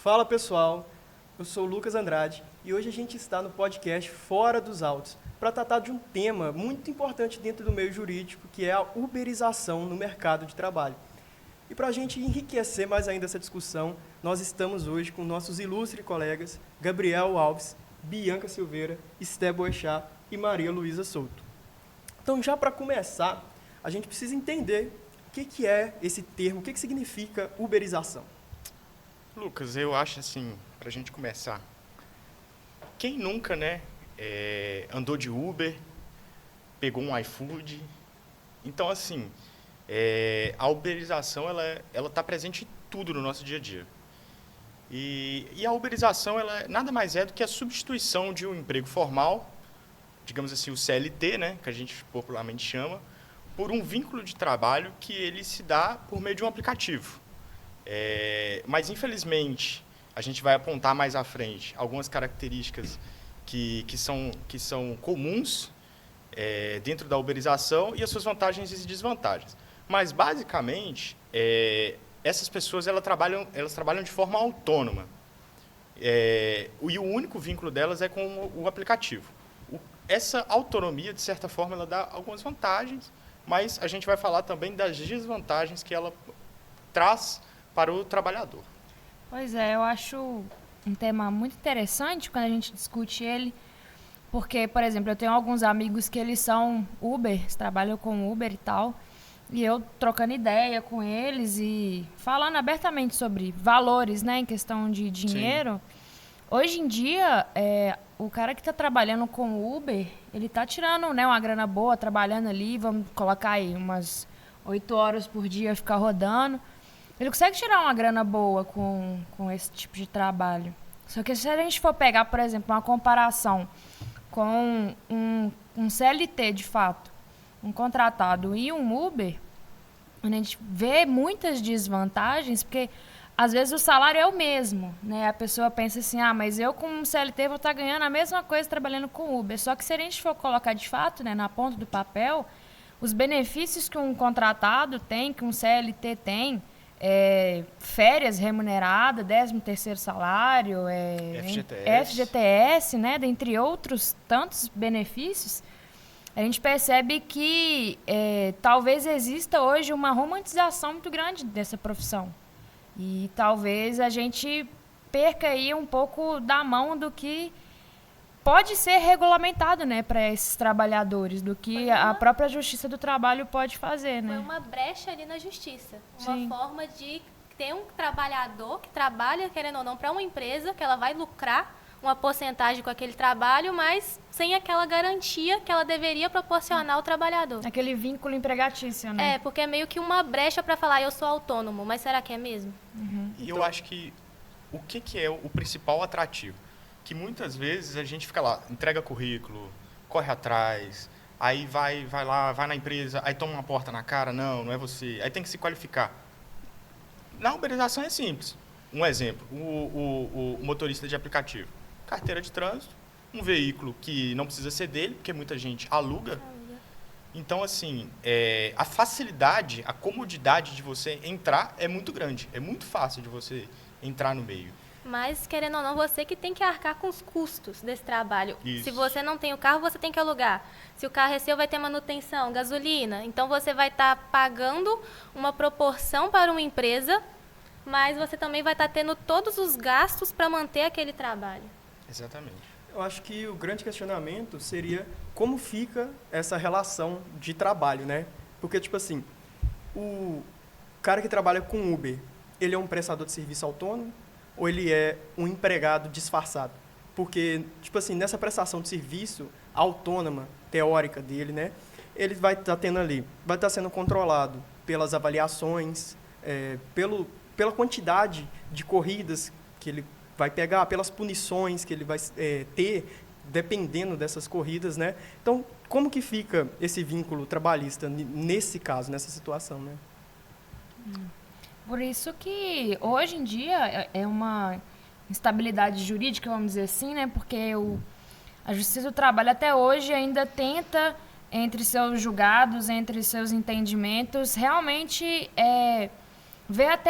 Fala pessoal, eu sou o Lucas Andrade e hoje a gente está no podcast Fora dos Autos para tratar de um tema muito importante dentro do meio jurídico, que é a uberização no mercado de trabalho. E para a gente enriquecer mais ainda essa discussão, nós estamos hoje com nossos ilustres colegas Gabriel Alves, Bianca Silveira, Esté Boechat e Maria Luísa Souto. Então, já para começar, a gente precisa entender o que é esse termo, o que significa uberização. Lucas, eu acho assim, para a gente começar, quem nunca, andou de Uber, pegou um iFood? Então, assim, a uberização, ela está presente em tudo no nosso dia a dia. E a uberização, ela nada mais é do que a substituição de um emprego formal, digamos assim, o CLT, né, que a gente popularmente chama, por um vínculo de trabalho que ele se dá por meio de um aplicativo. Mas, infelizmente, a gente vai apontar mais à frente algumas características que são comuns dentro da uberização e as suas vantagens e desvantagens. Mas, basicamente, essas pessoas elas trabalham de forma autônoma. E o único vínculo delas é com o aplicativo. Essa autonomia, de certa forma, ela dá algumas vantagens, mas a gente vai falar também das desvantagens que ela traz para o trabalhador. Pois é, eu acho um tema muito interessante quando a gente discute ele, porque, por exemplo, eu tenho alguns amigos que eles são Uber, trabalham com Uber e tal, e eu trocando ideia com eles e falando abertamente sobre valores, né, em questão de dinheiro. Sim. Hoje em dia, o cara que está trabalhando com Uber, ele está tirando, né, uma grana boa, trabalhando ali, vamos colocar aí umas 8 horas por dia, ficar rodando. Ele consegue tirar uma grana boa com esse tipo de trabalho. Só que se a gente for pegar, por exemplo, uma comparação com um CLT, de fato, um contratado e um Uber, a gente vê muitas desvantagens, porque às vezes o salário é o mesmo, né? A pessoa pensa assim, mas eu com um CLT vou estar ganhando a mesma coisa trabalhando com Uber. Só que se a gente for colocar de fato, né, na ponta do papel, os benefícios que um contratado tem, que um CLT tem, férias remuneradas, 13º salário, FGTS, né, dentre outros tantos benefícios, a gente percebe que talvez exista hoje uma romantização muito grande dessa profissão. E talvez a gente perca aí um pouco da mão do que pode ser regulamentado, né, para esses trabalhadores, do que a própria Justiça do Trabalho pode fazer, né? Foi uma brecha ali na Justiça. Sim. Uma forma de ter um trabalhador que trabalha, querendo ou não, para uma empresa, que ela vai lucrar uma porcentagem com aquele trabalho, mas sem aquela garantia que ela deveria proporcionar ao trabalhador. Aquele vínculo empregatício, né? Porque é meio que uma brecha para falar, eu sou autônomo, mas será que é mesmo? Uhum. E eu acho que o que é o principal atrativo? Que muitas vezes a gente fica lá, entrega currículo, corre atrás, aí vai lá, vai na empresa, aí toma uma porta na cara, não é você, aí tem que se qualificar. Na uberização é simples. Um exemplo, o motorista de aplicativo, carteira de trânsito, um veículo que não precisa ser dele, porque muita gente aluga. Então, assim, a facilidade, a comodidade de você entrar é muito grande, é muito fácil de você entrar no meio. Mas, querendo ou não, você que tem que arcar com os custos desse trabalho. Isso. Se você não tem o carro, você tem que alugar. Se o carro é seu, vai ter manutenção, gasolina. Então, você vai estar pagando uma proporção para uma empresa, mas você também vai estar tendo todos os gastos para manter aquele trabalho. Exatamente. Eu acho que o grande questionamento seria como fica essa relação de trabalho, né? Porque, tipo assim, o cara que trabalha com Uber, ele é um prestador de serviço autônomo, ou ele é um empregado disfarçado? Porque, tipo assim, nessa prestação de serviço autônoma, teórica dele, né, ele vai estar tendo ali, vai estar sendo controlado pelas avaliações, pela quantidade de corridas que ele vai pegar, pelas punições que ele vai ter, dependendo dessas corridas, né? Então, como que fica esse vínculo trabalhista nesse caso, nessa situação, né? Por isso que hoje em dia é uma instabilidade jurídica, vamos dizer assim, né? Porque a Justiça do Trabalho até hoje ainda tenta, entre seus julgados, entre seus entendimentos, realmente ver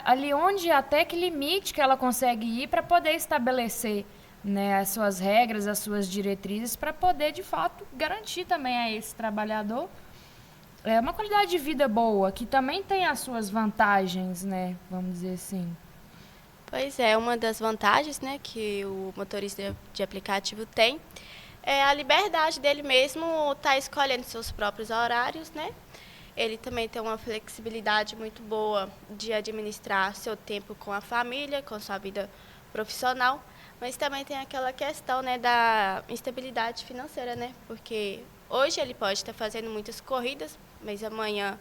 ali até que limite que ela consegue ir para poder estabelecer, né, as suas regras, as suas diretrizes, para poder, de fato, garantir também a esse trabalhador uma qualidade de vida boa, que também tem as suas vantagens, né, vamos dizer assim. Pois é, uma das vantagens, né, que o motorista de aplicativo tem é a liberdade dele mesmo estar escolhendo seus próprios horários, né? Ele também tem uma flexibilidade muito boa de administrar seu tempo com a família, com sua vida profissional, mas também tem aquela questão, né, da instabilidade financeira, né? Porque hoje ele pode estar fazendo muitas corridas, mas amanhã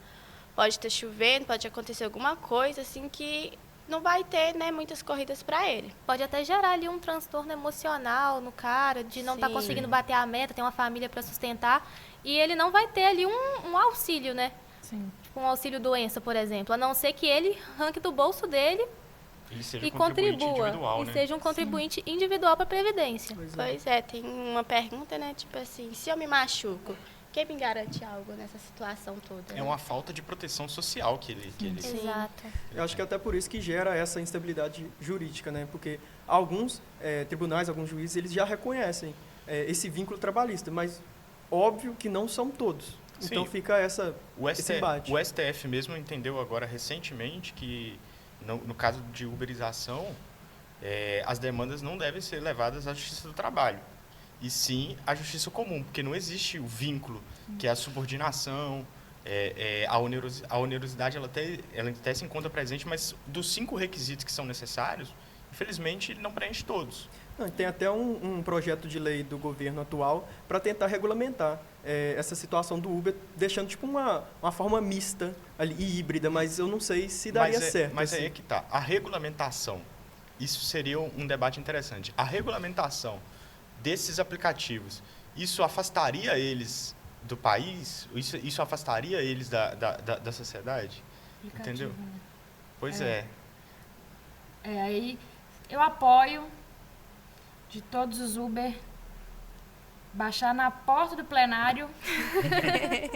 pode estar chovendo, pode acontecer alguma coisa assim que não vai ter, né, muitas corridas para ele. Pode até gerar ali um transtorno emocional no cara, de não estar Sim. conseguindo bater a meta, ter uma família para sustentar, e ele não vai ter ali um auxílio, né? Sim. Tipo um auxílio doença, por exemplo, a não ser que ele arranque do bolso dele Ele seja e contribuinte contribua, individual, e né? seja um contribuinte individual para a Previdência. Pois é, tem uma pergunta, né, tipo assim, se eu me machuco, quem me garante algo nessa situação toda? É uma falta de proteção social que ele Exato. Eu acho que é até por isso que gera essa instabilidade jurídica, né? Porque alguns tribunais, alguns juízes, eles já reconhecem esse vínculo trabalhista, mas óbvio que não são todos. Sim. Então fica esse o embate. O STF mesmo entendeu agora recentemente que, no caso de uberização, as demandas não devem ser levadas à Justiça do Trabalho, e sim à Justiça Comum, porque não existe o vínculo, que é a subordinação, a onerosidade, ela até se encontra presente, mas dos 5 requisitos que são necessários, infelizmente, ele não preenche todos. Não, tem até um projeto de lei do governo atual para tentar regulamentar essa situação do Uber, deixando tipo uma forma mista ali, e híbrida, mas eu não sei se daria certo. Mas assim. aí é que tá. A regulamentação, isso seria um debate interessante. A regulamentação desses aplicativos, isso afastaria eles do país? Isso afastaria eles da sociedade? Entendeu? Né? Pois é. Aí eu apoio de todos os Uber baixar na porta do plenário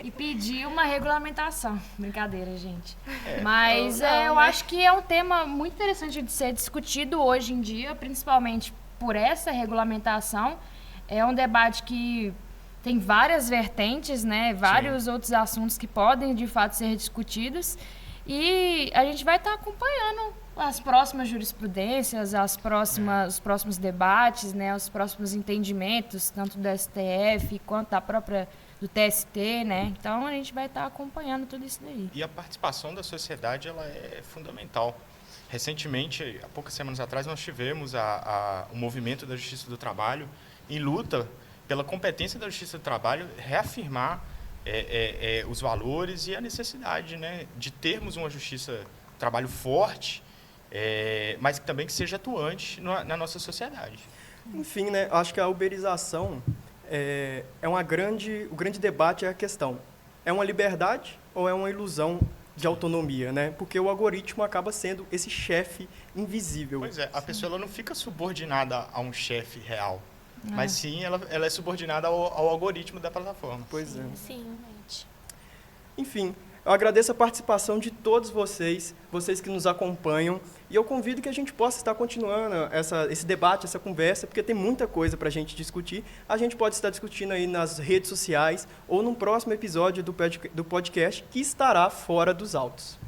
e pedir uma regulamentação. Brincadeira, gente. Mas eu acho que é um tema muito interessante de ser discutido hoje em dia, principalmente por essa regulamentação. É um debate que tem várias vertentes, né? Vários outros assuntos que podem, de fato, ser discutidos. E a gente vai estar acompanhando as próximas jurisprudências, os próximos debates, né? Os próximos entendimentos, tanto do STF quanto da própria do TST, né? Então, a gente vai estar acompanhando tudo isso daí. E a participação da sociedade, ela é fundamental. Recentemente, há poucas semanas atrás, nós tivemos o movimento da Justiça do Trabalho em luta pela competência da Justiça do Trabalho reafirmar os valores e a necessidade, né, de termos uma Justiça do Trabalho forte, mas também que seja atuante na nossa sociedade. Enfim, né, acho que a uberização o grande debate é a questão, é uma liberdade ou é uma ilusão de autonomia, né? Porque o algoritmo acaba sendo esse chefe invisível. Pois é, a pessoa ela não fica subordinada a um chefe real, mas sim ela é subordinada ao algoritmo da plataforma. Pois é. Sim. Realmente. Enfim, eu agradeço a participação de todos vocês que nos acompanham, e eu convido que a gente possa estar continuando esse debate, essa conversa, porque tem muita coisa para a gente discutir. A gente pode estar discutindo aí nas redes sociais ou no próximo episódio do podcast, que estará fora dos autos.